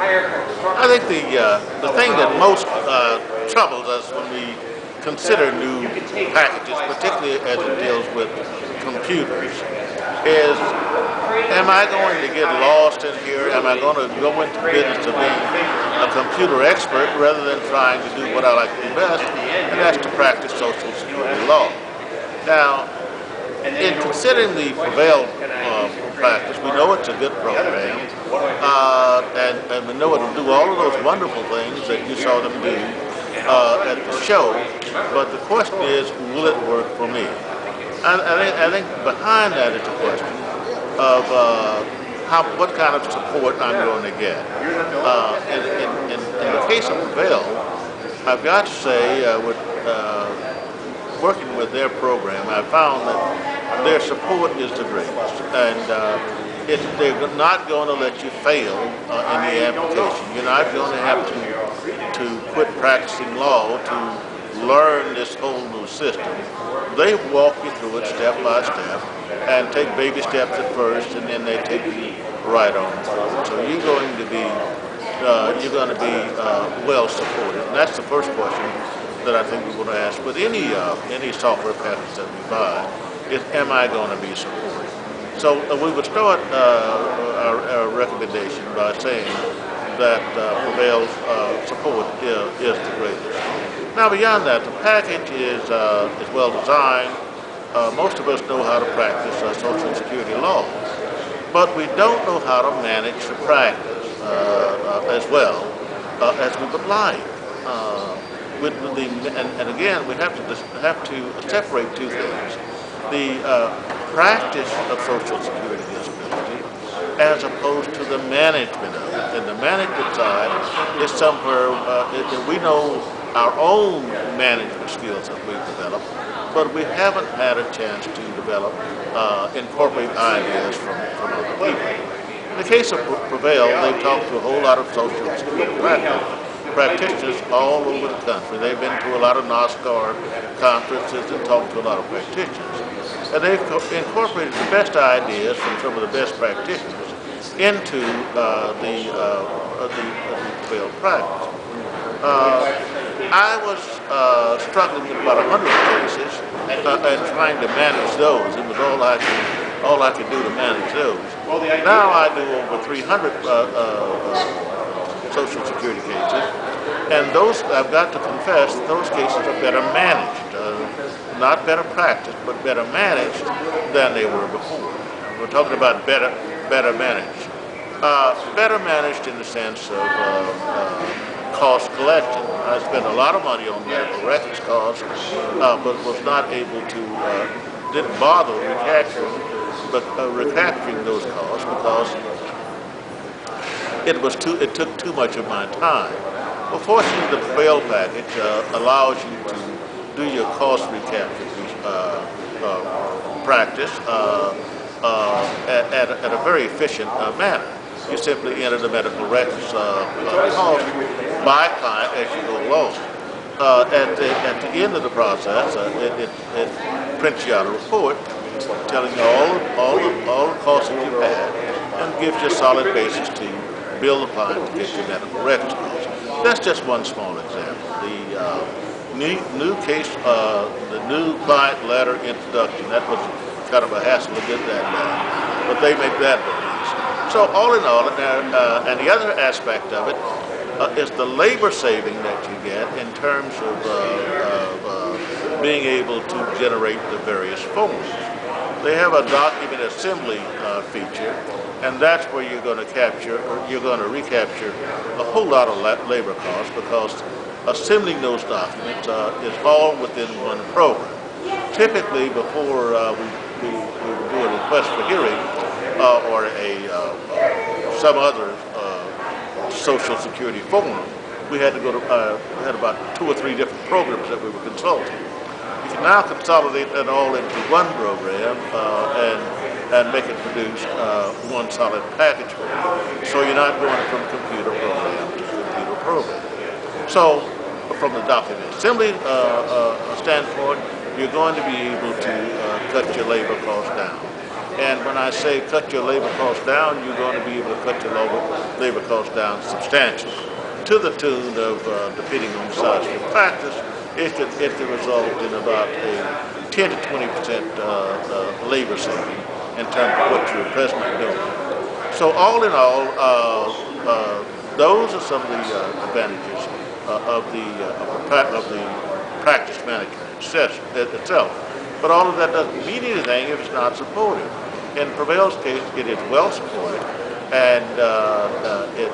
I think the thing that most troubles us when we consider new packages, particularly as it deals with computers, is am I going to get lost in here? Am I going to go into the business of being a computer expert rather than trying to do what I like to do best, and that's to practice Social Security law? Now, in considering the Prevail practice, we know it's a good program, and we know it'll do all of those wonderful things that you saw them do at the show, but the question is, will it work for me? I think behind that is a question of what kind of support I'm going to get. In the case of Prevail, I've got to say, with working with their program, I found that their support is the greatest, and they're not going to let you fail in the application. You're not going to have to quit practicing law to learn this whole new system. They walk you through it step by step and take baby steps at first, and then they take you right on through. So you're going to be well supported, and that's the first question that I think we want to ask with any software package that we buy is, am I going to be supported? So we would start our recommendation by saying that Prevail's support is the greatest. Now beyond that, the package is well designed. Most of us know how to practice Social Security law, but we don't know how to manage the practice as well as we would like. And again, we have to separate two things: the practice of Social Security disability, as opposed to the management of it. And the management side is somewhere we know our own management skills that we've developed, but we haven't had a chance to develop, incorporate ideas from other people. In the case of Prevail, they've talked to a whole lot of Social Security practitioners all over the country. They've been to a lot of NASCAR conferences and talked to a lot of practitioners. And they've incorporated the best ideas from some of the best practitioners into the Prevail practice. I was struggling with about 100 cases and trying to manage those. It was all I could do to manage those. Now I do over 300 Social Security cases, and those, I've got to confess, those cases are better managed, not better practiced, but better managed than they were before. We're talking about better managed. Better managed in the sense of cost collection. I spent a lot of money on medical records costs, but was not able to, didn't bother recapturing those costs because it took too much of my time. Well, fortunately, the Prevail package allows you to do your cost recapture practice at a very efficient manner. You simply enter the medical records cost by client as you go along. At the end of the process, it prints you out a report telling you all the costs that you've had and gives you a solid basis to bill the client to get your medical records costs. That's just one small example. The new client letter introduction, that was kind of a hassle to get that done, but they make that very easy. So all in all, and the other aspect of it is the labor saving that you get in terms of being able to generate the various forms. They have a document assembly feature, and that's where you're going to recapture a whole lot of labor costs because assembling those documents is all within one program. Typically, before we would do a request for hearing or some other Social Security form, we had to go to we had about 2 or 3 different programs that we were consulting. You can now consolidate that all into one program and make it produce one solid package for you. So you're not going from computer program to computer program. So from the document assembly standpoint, you're going to be able to cut your labor costs down. And when I say cut your labor costs down, you're going to be able to cut your labor costs down substantially, to the tune of, depending on the size of your practice, it could result in about a 10 to 20% labor saving in terms of what you're presently doing. So all in all, those are some of the advantages of the practice management itself. But all of that doesn't mean anything if it's not supported. In Prevail's case, it is well supported, and it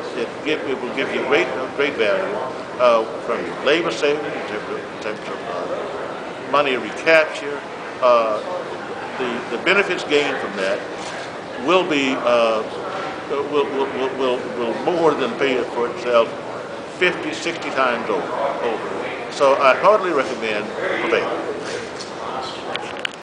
will give you great value from your labor savings in terms of money recapture. The benefits gained from that will be will more than pay for itself 50, 60 times over. So I heartily recommend Prevail.